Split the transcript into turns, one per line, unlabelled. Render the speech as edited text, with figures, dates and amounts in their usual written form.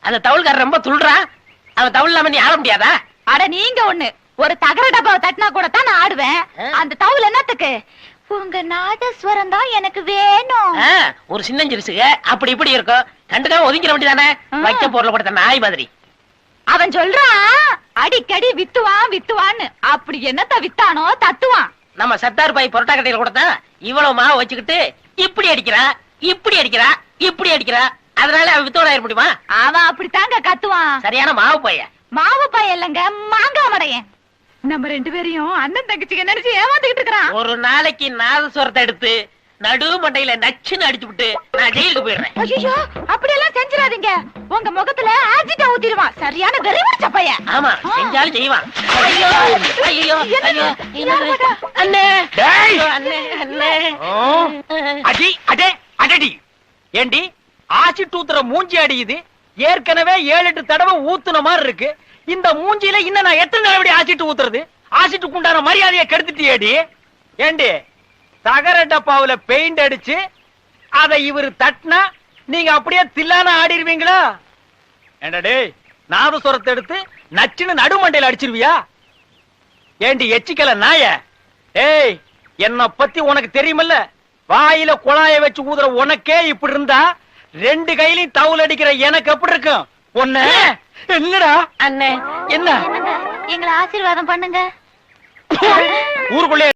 அந்த தவுள்காரர் ரொம்ப துள்றான். அவன் தவுள் இல்லாம நீ ஆட முடியாதா?
அட நீங்க ஒண்ணு, ஒரு தகர டப்பாவை தட்டினா கூட தான் நான் ஆடுவேன். அந்த தவுள் என்னத்துக்கு? உங்க நாதஸ்வரம் தான் எனக்கு வேணும்.
ஒரு சின்னஞ்சிரிசுக அப்படி இப்படி இருக்கும், கண்டுக்காம ஒதுங்கிற வேண்டியதானே. வைக்க பொருளை கொடுத்த நாய் மாதிரி.
அவன் சொல்றான் அடிக்கடி வித்துவான் வித்துவான்னு. அப்படி என்னத்த வித்தானோ தத்துவான்.
நம்ம சத்தார் பாய் பொரோட்டா கடையில கொடுத்தா இவ்வளவு மாவு வச்சுக்கிட்டு இப்படி அடிக்கிறா இப்படி அடிக்கிறா இப்படி அடிக்கிறா. அதனால அவன் வித்தோட ஆயிட முடியுமா?
அவன் அப்படித்தாங்க கத்துவான்.
சரியான மாவு பைய.
மாவு பைய இல்லங்க, மாங்காய் மடையன். நம்ம ரெண்டு பேரையும் அண்ணன் தங்கச்சிக்கு நினைச்சு ஏமாந்துகிட்டு இருக்கிறான்.
ஒரு நாளைக்கு நாதஸ்வரத்தை எடுத்து நடு மண்டையில நச்சுன்னு அடிச்சு விட்டு நான் ஜெயிலுக்கு போயிடுறேன்.
ஐயோ அப்படி எல்லாம் செஞ்சிடாதீங்க. உங்க முகத்துல ஆசிட்ட ஊத்திடுவான். சரியான வெறிவடிச்ச பையன்.
ஆமா, செஞ்சாலும் செய்வான். ஐயோ ஐயோ ஐயோ அண்ணே அண்ணே அண்ணே.
அடி அடே அடடி. ஏண்டி ஆசிட் ஊத்துற மூஞ்சி அடியுது? ஏற்கனவே 7-8 தடவை ஊத்துன மாதிரி இருக்கு. இந்த மூஞ்சியில இன்னும் நான் எத்தனை தடவை ஆசிட் ஊத்துறது? ஆசிட்டுக்கு உண்டான மரியாதையை கெடுத்துட்டியேடி. ஏண்டி தகர டப்பாவுல பெயிண்ட் அடிச்சு அதை இவரு தட்டினா நீங்க அப்படியே தில்லான ஆடிடுவீங்களா? ஏண்டா டேய், நாதஸ்வரத்தை எடுத்து நச்சுன்னு நடுமண்டையில அடிச்சிருவியா? ஏண்டி எச்சிக்கல நாய? ஏய், என்ன பத்தி உனக்கு தெரியுமல்ல? வாயில குழாய வச்சு ஊதுற உனக்கே இப்படி இருந்தா 2 கையிலையும் தவுல் அடிக்கிற எனக்கு எப்படி இருக்கும்? ஒண்ணு என்னடா
அண்ணே
என்ன?
எங்களை ஆசீர்வாதம் பண்ணுங்க.
ஊருக்குள்ளே